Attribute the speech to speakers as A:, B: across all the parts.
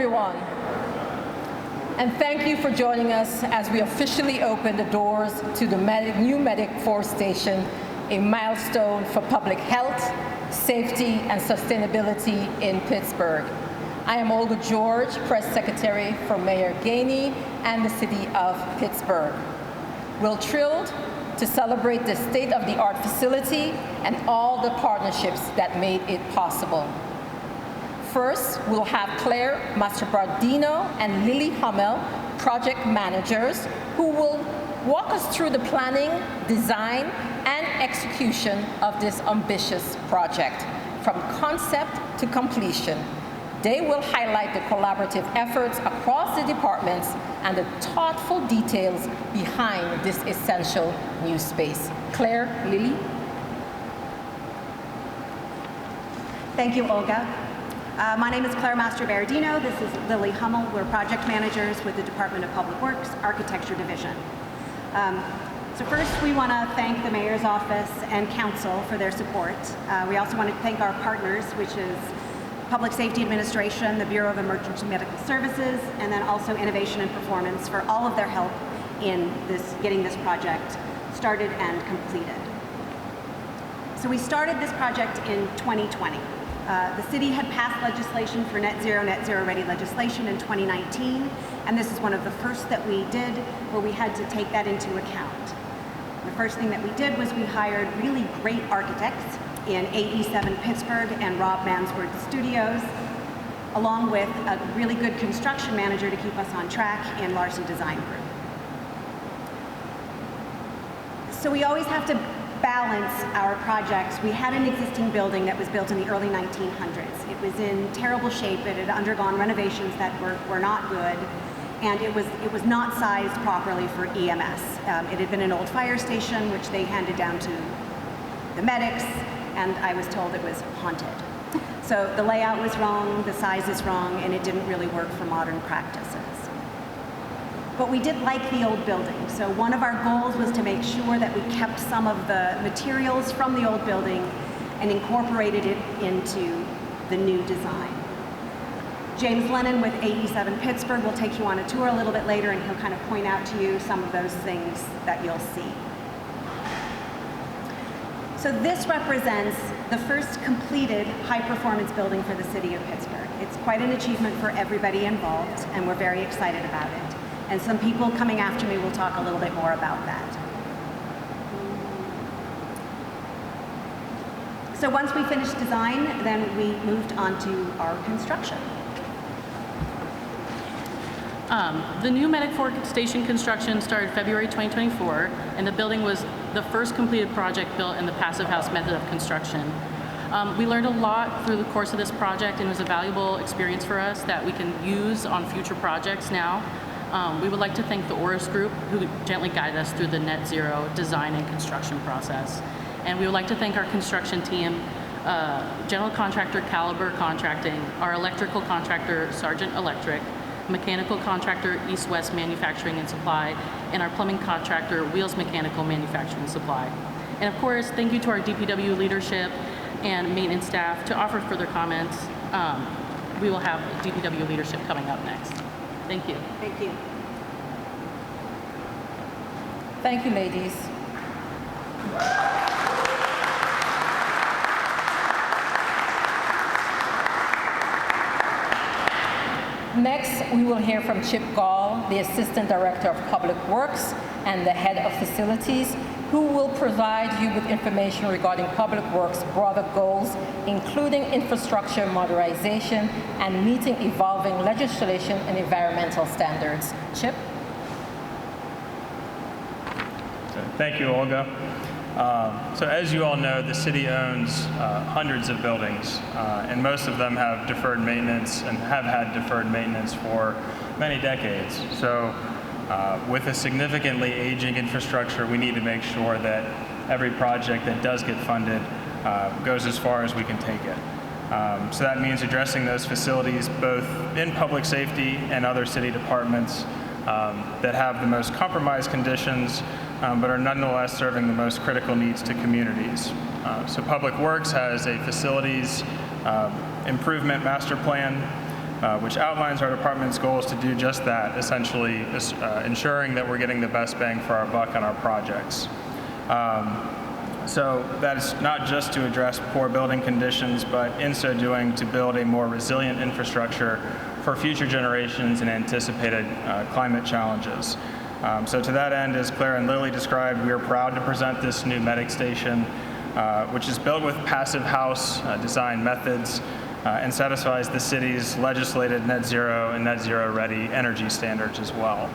A: everyone. And thank you for joining us as we officially open the doors to the new Medic 4 station, a milestone for public health, safety, and sustainability in Pittsburgh. I am Olga George, Press Secretary for Mayor Gainey and the City of Pittsburgh. We're thrilled to celebrate the state-of-the-art facility and all the partnerships that made it possible. First, we'll have Claire Mastrobardino and Lily Hummel, project managers, who will walk us through the planning, design, and execution of this ambitious project, from concept to completion. They will highlight the collaborative efforts across the departments and the thoughtful details behind this essential new space. Claire, Lily?
B: Thank you, Olga. My name is Claire Mastrobardino. This is Lily Hummel. We're project managers with the Department of Public Works, Architecture Division. So first, we want to thank the Mayor's Office and Council for their support. We also want to thank our partners, which is Public Safety Administration, the Bureau of Emergency Medical Services, and then also Innovation and Performance for all of their help in getting this project started and completed. So we started this project in 2020. The city had passed legislation for net zero ready legislation in 2019, and this is one of the first that we did where we had to take that into account. The first thing that we did was we hired really great architects in 87 Pittsburgh and Rob Mansworth Studios, along with a really good construction manager to keep us on track in Larson Design Group. So we always have to balance our projects. We had an existing building that was built in the early 1900s. It was in terrible shape. It had undergone renovations that were not good, and it was not sized properly for EMS. It had been an old fire station, which they handed down to the medics, and I was told it was haunted. So the layout was wrong, the size is wrong, and it didn't really work for modern practices. But we did like the old building, so one of our goals was to make sure that we kept some of the materials from the old building and incorporated it into the new design. James Lennon with 87 Pittsburgh will take you on a tour a little bit later, and he'll kind of point out to you some of those things that you'll see. So this represents the first completed high-performance building for the city of Pittsburgh. It's quite an achievement for everybody involved, and we're very excited about it. And some people coming after me will talk a little bit more about that. So once we finished design, then we moved on to our construction.
C: The new Medic 4 station construction started February 2024, and the building was the first completed project built in the passive house method of construction. We learned a lot through the course of this project, and it was a valuable experience for us that we can use on future projects now. We would like to thank the Oris Group, who gently guided us through the net zero design and construction process. And we would like to thank our construction team, general contractor Caliber Contracting, our electrical contractor Sargent Electric, mechanical contractor East West Manufacturing and Supply, and our plumbing contractor Wheels Mechanical Manufacturing Supply. And of course, thank you to our DPW leadership and maintenance staff. To offer further comments, we will have DPW leadership coming up next. Thank you.
B: Thank you.
A: Thank you, ladies. Next, we will hear from Chip Gall, the Assistant Director of Public Works and the Head of Facilities, who will provide you with information regarding Public Works' broader goals, including infrastructure modernization and meeting evolving legislation and environmental standards. Chip?
D: Thank you, Olga. So as you all know, the city owns hundreds of buildings, and most of them have deferred maintenance and have had deferred maintenance for many decades. So with a significantly aging infrastructure, we need to make sure that every project that does get funded goes as far as we can take it. So that means addressing those facilities both in public safety and other city departments that have the most compromised conditions, but are nonetheless serving the most critical needs to communities. So Public Works has a facilities improvement master plan which outlines our department's goals to do just that, essentially ensuring that we're getting the best bang for our buck on our projects. So that is not just to address poor building conditions, but in so doing to build a more resilient infrastructure for future generations and anticipated climate challenges. So to that end, as Claire and Lily described, we are proud to present this new medic station, which is built with passive house design methods and satisfies the city's legislated net zero and net zero ready energy standards as well.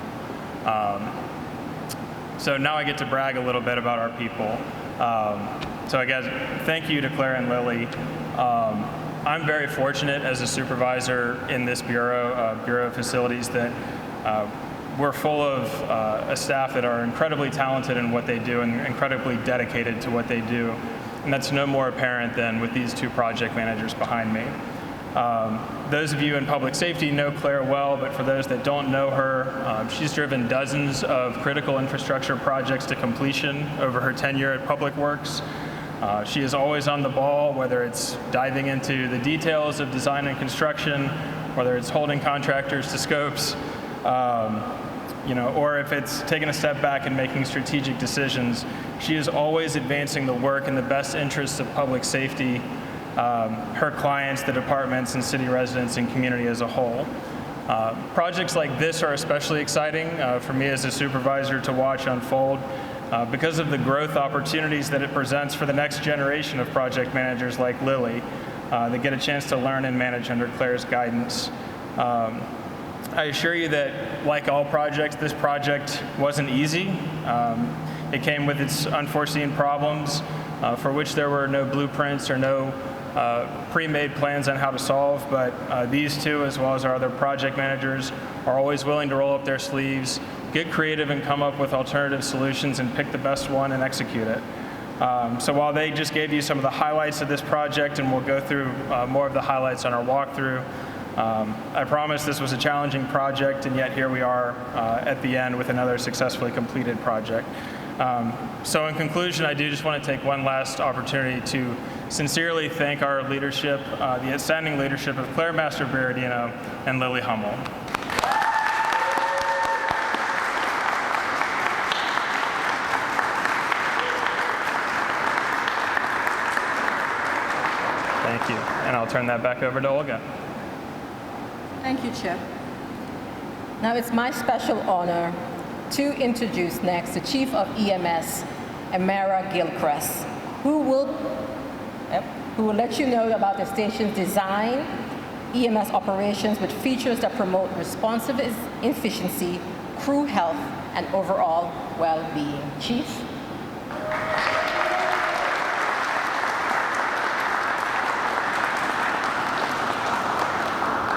D: So now I get to brag a little bit about our people. So I guess thank you to Claire and Lily. I'm very fortunate as a supervisor in this Bureau of Facilities that we're full of a staff that are incredibly talented in what they do and incredibly dedicated to what they do. And that's no more apparent than with these two project managers behind me. Those of you in public safety know Claire well, but for those that don't know her, she's driven dozens of critical infrastructure projects to completion over her tenure at Public Works. She is always on the ball, whether it's diving into the details of design and construction, whether it's holding contractors to scopes, or if it's taking a step back and making strategic decisions. She is always advancing the work in the best interests of public safety, her clients, the departments, and city residents and community as a whole. Projects like this are especially exciting for me as a supervisor to watch unfold because of the growth opportunities that it presents for the next generation of project managers like Lily that get a chance to learn and manage under Claire's guidance. I assure you that, like all projects, this project wasn't easy. It came with its unforeseen problems for which there were no blueprints or no pre-made plans on how to solve, but these two, as well as our other project managers, are always willing to roll up their sleeves, get creative and come up with alternative solutions and pick the best one and execute it. So while they just gave you some of the highlights of this project, and we'll go through more of the highlights on our walkthrough, I promise this was a challenging project, and yet here we are at the end with another successfully completed project. So in conclusion, I do just want to take one last opportunity to sincerely thank our leadership, the outstanding leadership of Claire Master-Berardino and Lily Hummel. Thank you, and I'll turn that back over to Olga.
A: Thank you, Chip. Now it's my special honor to introduce next the Chief of EMS, Amara Gilchrist, who will let you know about the station's design, EMS operations with features that promote responsive efficiency, crew health, and overall well-being. Chief?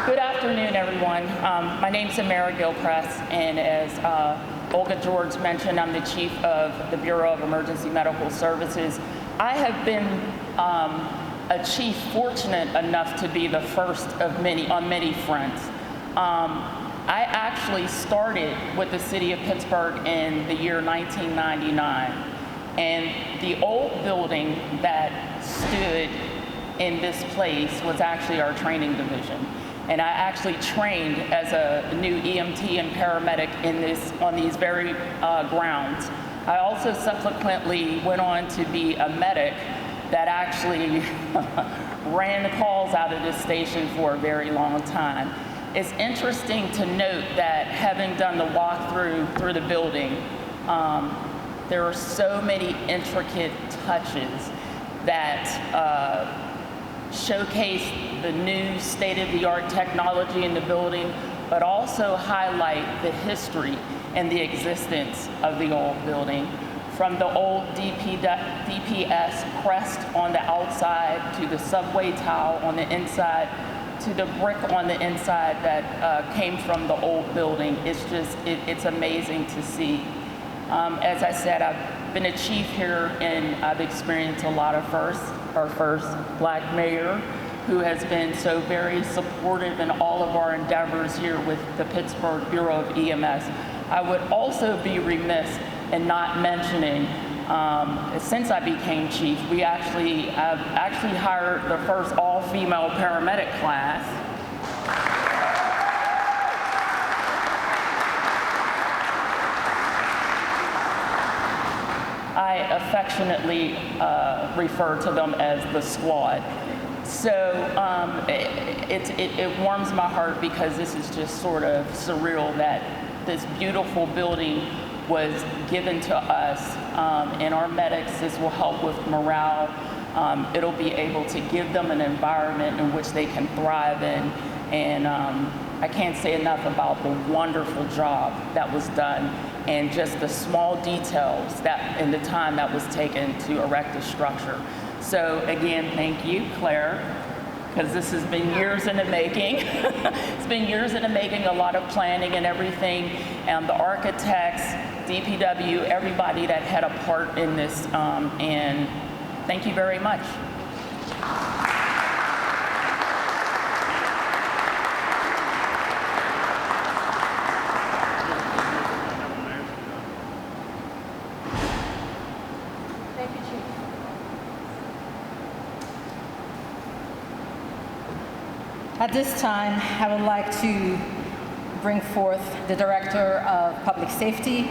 E: Good afternoon, everyone. My name is Amara Gilchrist, and as Olga George mentioned, I'm the Chief of the Bureau of Emergency Medical Services. I have been a chief fortunate enough to be the first of many on many fronts. I actually started with the city of Pittsburgh in the year 1999, and the old building that stood in this place was actually our training division. And I actually trained as a new EMT and paramedic on these very grounds. I also subsequently went on to be a medic that actually ran calls out of this station for a very long time. It's interesting to note that having done the walkthrough through the building, there are so many intricate touches that showcase the new state-of-the-art technology in the building, but also highlight the history and the existence of the old building. From the old DPS crest on the outside, to the subway tile on the inside, to the brick on the inside that came from the old building. It's amazing to see. As I said, I've been a chief here, and I've experienced a lot of firsts. Our first Black mayor, who has been so very supportive in all of our endeavors here with the Pittsburgh Bureau of EMS. I would also be remiss in not mentioning, since I became chief, we have hired the first all-female paramedic class. affectionately refer to them as the squad. So it warms my heart because this is just sort of surreal that this beautiful building was given to us, and our medics, this will help with morale. It'll be able to give them an environment in which they can thrive in, and I can't say enough about the wonderful job that was done and just the small details that in the time that was taken to erect the structure. So again, thank you, Claire, because this has been years in the making. It's been years in the making, a lot of planning and everything, and the architects, DPW, everybody that had a part in this, and thank you very much.
A: Thank you, Chief. At this time, I would like to bring forth the Director of Public Safety,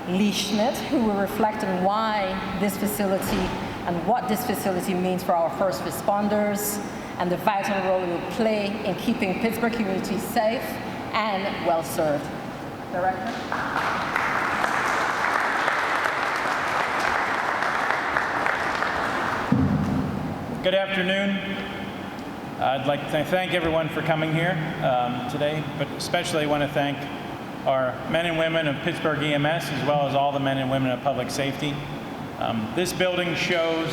A: Lee Schmidt, who will reflect on why this facility and what this facility means for our first responders and the vital role it will play in keeping Pittsburgh communities safe and well-served. Director?
F: Good afternoon. I'd like to thank everyone for coming here today, but especially want to thank our men and women of Pittsburgh EMS, as well as all the men and women of public safety. This building shows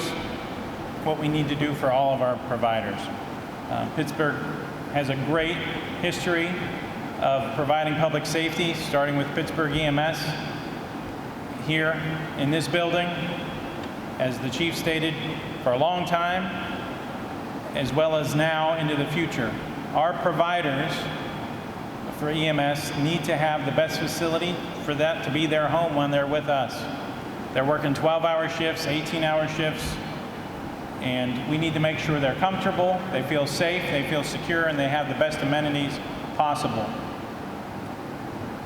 F: what we need to do for all of our providers. Pittsburgh has a great history of providing public safety, starting with Pittsburgh EMS here in this building, as the chief stated, for a long time, as well as now into the future. Our providers for EMS need to have the best facility for that to be their home when they're with us. They're working 12-hour shifts, 18-hour shifts, and we need to make sure they're comfortable, they feel safe, they feel secure, and they have the best amenities possible.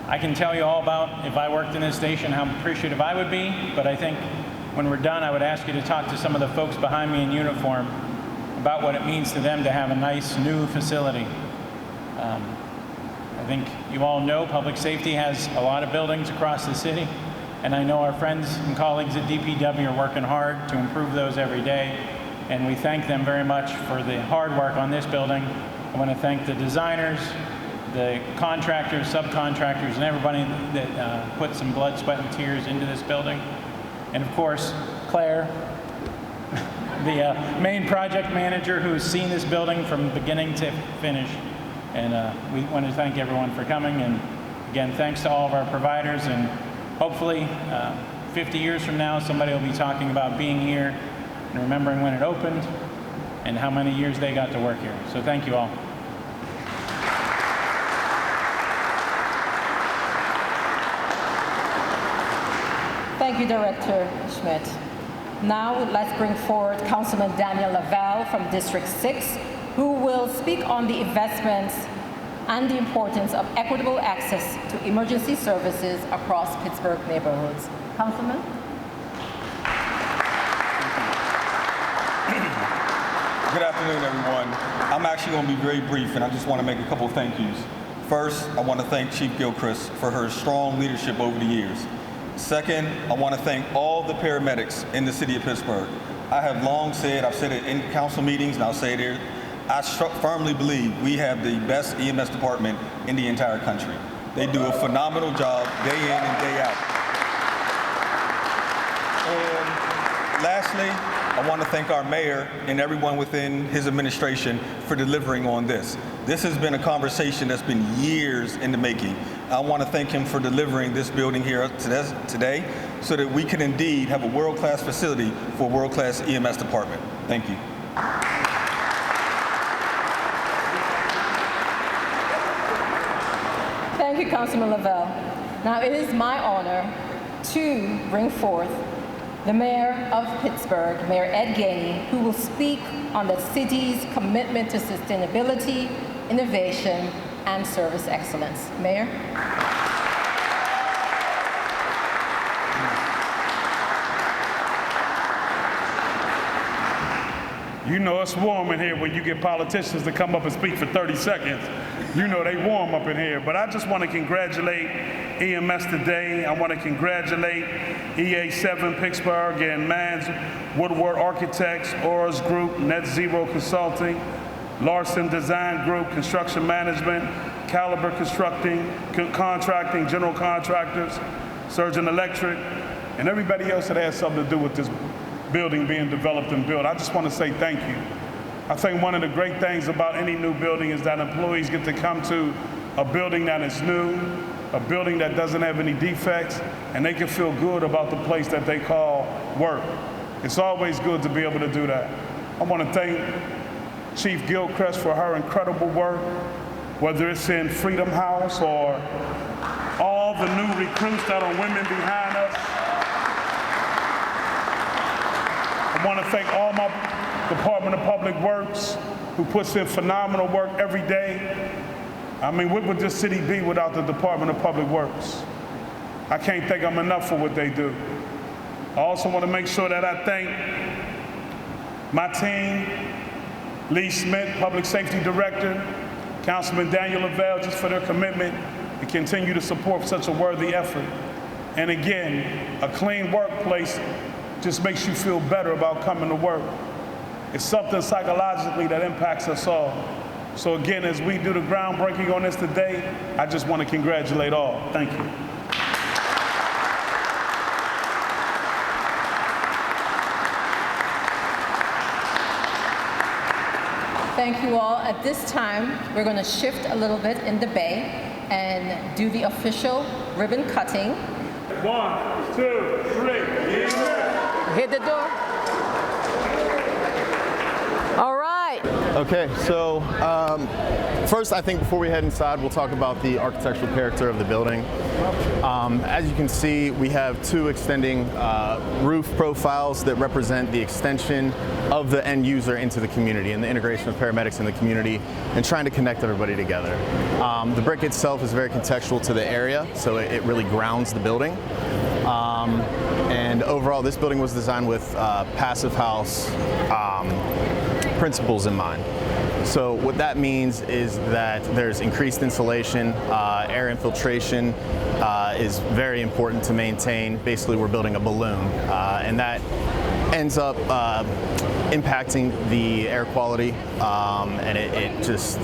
F: I can tell you all about, if I worked in this station, how appreciative I would be, but I think when we're done, I would ask you to talk to some of the folks behind me in uniform about what it means to them to have a nice new facility. I think you all know public safety has a lot of buildings across the city, and I know our friends and colleagues at DPW are working hard to improve those every day, and we thank them very much for the hard work on this building. I want to thank the designers, the contractors, subcontractors, and everybody that put some blood, sweat, and tears into this building. And of course, Claire, the main project manager who has seen this building from beginning to finish. And we want to thank everyone for coming. And again, thanks to all of our providers. And hopefully, 50 years from now, somebody will be talking about being here and remembering when it opened and how many years they got to work here. So thank you all.
A: Thank you, Director Schmidt. Now, let's bring forward Councilman Daniel Lavelle from District 6, who will speak on the investments and the importance of equitable access to emergency services across Pittsburgh neighborhoods. Councilman?
G: Good afternoon, everyone. I'm actually going to be very brief, and I just want to make a couple of thank yous. First, I want to thank Chief Gilchrist for her strong leadership over the years. Second, I want to thank all the paramedics in the city of Pittsburgh. I have long said, I've said it in council meetings, and I'll say it here, I firmly believe we have the best EMS department in the entire country. They do a phenomenal job day in and day out. And lastly, I want to thank our mayor and everyone within his administration for delivering on this. This has been a conversation that's been years in the making. I want to thank him for delivering this building here today so that we can indeed have a world-class facility for a world-class EMS department. Thank you.
A: Thank you, Councilman Lavelle. Now, it is my honor to bring forth the Mayor of Pittsburgh, Mayor Ed Gainey, who will speak on the city's commitment to sustainability, innovation, and service excellence. Mayor?
H: You know it's warm in here when you get politicians to come up and speak for 30 seconds. You know they warm up in here. But I just want to congratulate EMS today. I want to congratulate EA7 Pittsburgh and Mans Woodward Architects, Auras Group, Net Zero Consulting, Larson Design Group, Construction Management, Caliber Contracting, General Contractors, Surgeon Electric, and everybody else that has something to do with this building being developed and built. I just want to say thank you. I think one of the great things about any new building is that employees get to come to a building that is new, a building that doesn't have any defects, and they can feel good about the place that they call work. It's always good to be able to do that. I want to thank Chief Gilchrist for her incredible work, whether it's in Freedom House or all the new recruits that are women behind us. I want to thank all my Department of Public Works who puts in phenomenal work every day. I mean, what would this city be without the Department of Public Works? I can't thank them enough for what they do. I also want to make sure that I thank my team, Lee Smith, Public Safety Director, Councilman Daniel Lavelle, just for their commitment and continue to support such a worthy effort. And again, a clean workplace just makes you feel better about coming to work. It's something psychologically that impacts us all. So again, as we do the groundbreaking on this today, I just want to congratulate all. Thank you.
A: Thank you all. At this time, we're going to shift a little bit in the bay and do the official ribbon cutting.
H: 1, 2, 3.
A: Hit the door. All right.
I: Okay, so first, I think before we head inside, we'll talk about the architectural character of the building. As you can see, we have two extending roof profiles that represent the extension of the end user into the community and the integration of paramedics in the community and trying to connect everybody together. The brick itself is very contextual to the area, so it really grounds the building. And overall, this building was designed with passive house principles in mind. So what that means is that there's increased insulation, air infiltration is very important to maintain. Basically, we're building a balloon, and that ends up impacting the air quality, and it just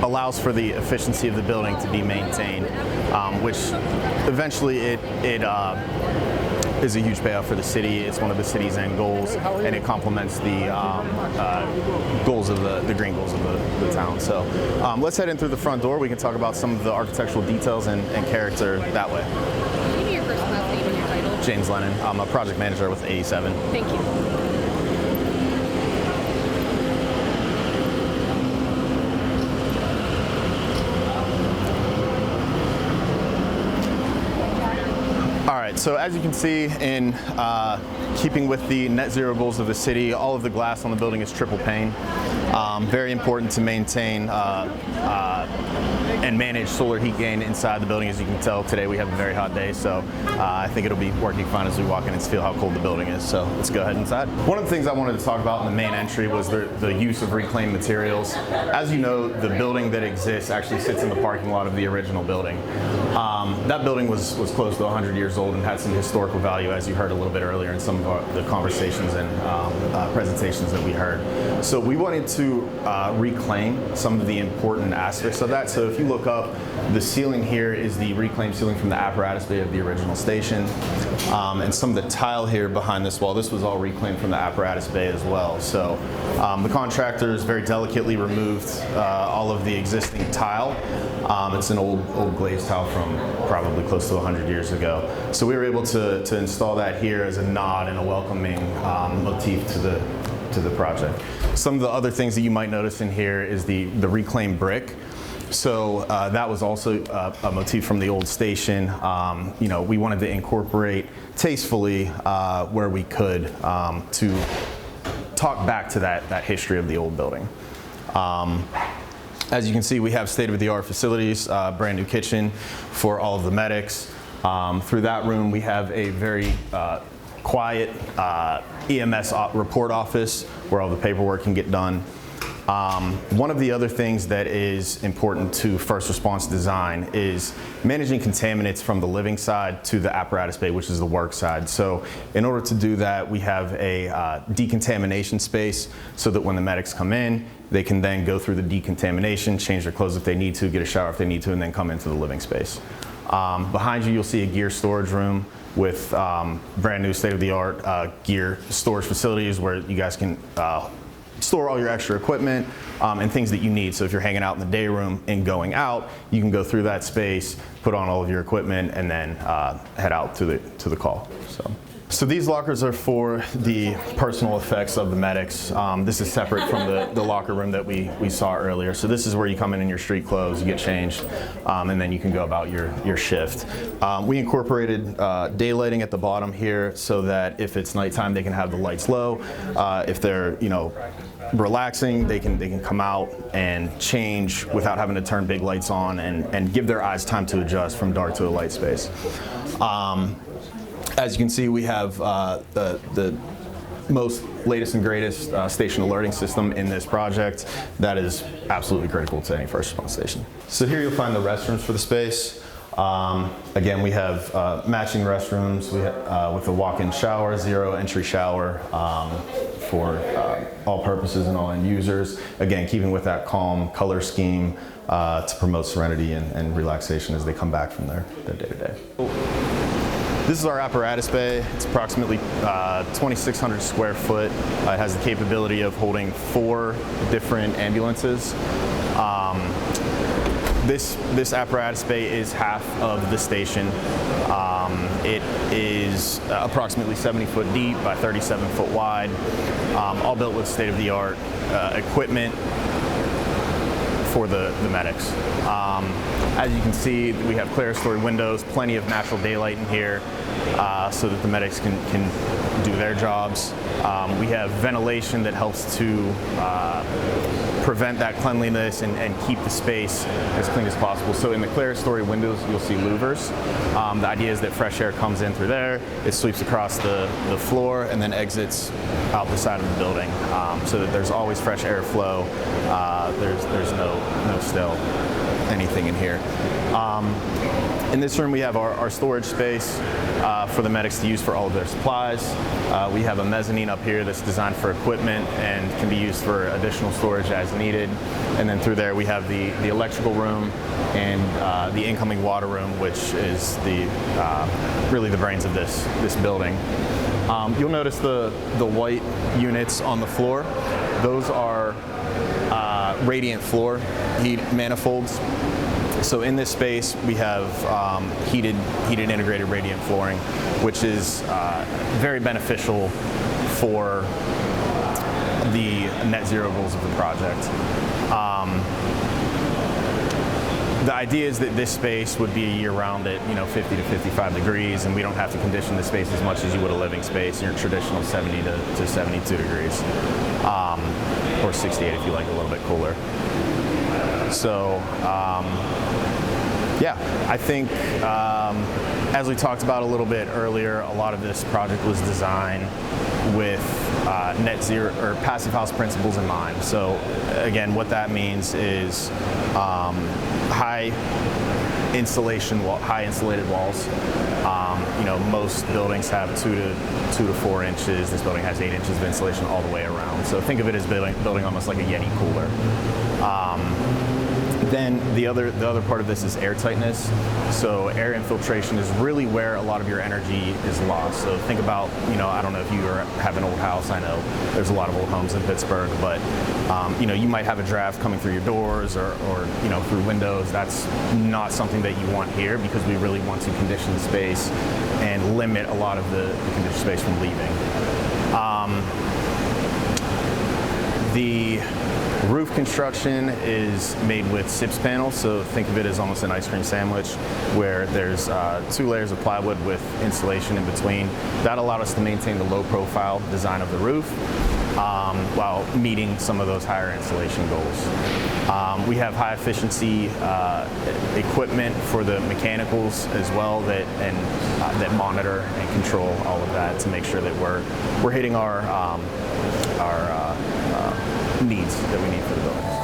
I: allows for the efficiency of the building to be maintained, which eventually it is a huge payoff for the city. It's one of the city's end goals, and it complements the goals of the green goals of the town. So let's head in through the front door. We can talk about some of the architectural details and character that way.
J: Give me your first last name and your title.
I: James Lennon. I'm a project manager with 87.
J: Thank you.
I: So as you can see, in keeping with the net zero goals of the city, all of the glass on the building is triple pane. Very important to maintain and manage solar heat gain inside the building. As you can tell, today we have a very hot day, so I think it'll be working fine as we walk in and feel how cold the building is. So let's go ahead inside. One of the things I wanted to talk about in the main entry was the use of reclaimed materials. As you know, the building that exists actually sits in the parking lot of the original building. That building was close to 100 years old and had some historical value, as you heard a little bit earlier in some of the conversations and presentations that we heard. So we wanted to reclaim some of the important aspects of that. So if you look up, the ceiling here is the reclaimed ceiling from the apparatus bay of the original station. And some of the tile here behind this wall, this was all reclaimed from the apparatus bay as well. So the contractors very delicately removed all of the existing tile. It's an old glazed tile from probably close to 100 years ago. So we were able to install that here as a nod and a welcoming motif to the project. Some of the other things that you might notice in here is the reclaimed brick. So that was also a motif from the old station. You know, we wanted to incorporate tastefully where we could to talk back to that history of the old building. As you can see, we have state-of-the-art facilities, brand new kitchen for all of the medics. Through that room, we have a very quiet EMS report office where all the paperwork can get done. One of the other things that is important to first response design is managing contaminants from the living side to the apparatus bay, which is the work side. So in order to do that, we have a decontamination space so that when the medics come in, they can then go through the decontamination, change their clothes if they need to, get a shower if they need to, and then come into the living space. Behind you, you'll see a gear storage room with brand new state-of-the-art gear storage facilities where you guys can store all your extra equipment and things that you need. So if you're hanging out in the day room and going out, you can go through that space, put on all of your equipment, and then head out to the call. So these lockers are for the personal effects of the medics. This is separate from the locker room that we saw earlier. So this is where you come in your street clothes, you get changed, and then you can go about your shift. We incorporated daylighting at the bottom here so that if it's nighttime, they can have the lights low. If they're, relaxing, they can come out and change without having to turn big lights on and give their eyes time to adjust from dark to a light space. As you can see, we have the most latest and greatest station alerting system in this project that is absolutely critical to any first response station. So here you'll find the restrooms for the space. Again, we have matching restrooms with a walk-in shower, zero entry shower for all purposes and all end users. Again, keeping with that calm color scheme to promote serenity and relaxation as they come back from their day-to-day. This is our apparatus bay. It's approximately 2,600 square foot. It has the capability of holding 4 different ambulances. This apparatus bay is half of the station. It is approximately 70 foot deep by 37 foot wide, all built with state-of-the-art equipment for the medics. As you can see, we have clerestory windows, plenty of natural daylight in here so that the medics can do their jobs. We have ventilation that helps to prevent that cleanliness and keep the space as clean as possible. So in the clerestory windows, you'll see louvers. The idea is that fresh air comes in through there, it sweeps across the floor, and then exits out the side of the building, so that there's always fresh air flow. There's no stale anything in here. In this room, we have our storage space for the medics to use for all of their supplies. We have a mezzanine up here that's designed for equipment and can be used for additional storage as needed. And then through there, we have the electrical room and the incoming water room, which is really the brains of this building. You'll notice the white units on the floor. Those are radiant floor heat manifolds. So in this space, we have heated integrated radiant flooring, which is very beneficial for the net zero goals of the project. The idea is that this space would be year-round at 50 to 55 degrees, and we don't have to condition the space as much as you would a living space in your traditional 70 to 72 degrees, or 68 if you like a little bit cooler. So, yeah, I think as we talked about a little bit earlier, a lot of this project was designed with net zero or passive house principles in mind. So again, what that means is high insulated walls. Most buildings have 2 to 4 inches. This building has 8 inches of insulation all the way around. So think of it as building almost like a Yeti cooler. Then the other part of this is air tightness. So air infiltration is really where a lot of your energy is lost. So think about, I don't know if you have an old house. I know there's a lot of old homes in Pittsburgh, but you might have a draft coming through your doors or through windows. That's not something that you want here, because we really want to condition the space and limit a lot of the conditioned space from leaving. The roof construction is made with SIPS panels, so think of it as almost an ice cream sandwich, where there's 2 layers of plywood with insulation in between. That allowed us to maintain the low profile design of the roof while meeting some of those higher insulation goals. We have high efficiency equipment for the mechanicals as well that monitor and control all of that to make sure that we're hitting our needs that we need for the buildings.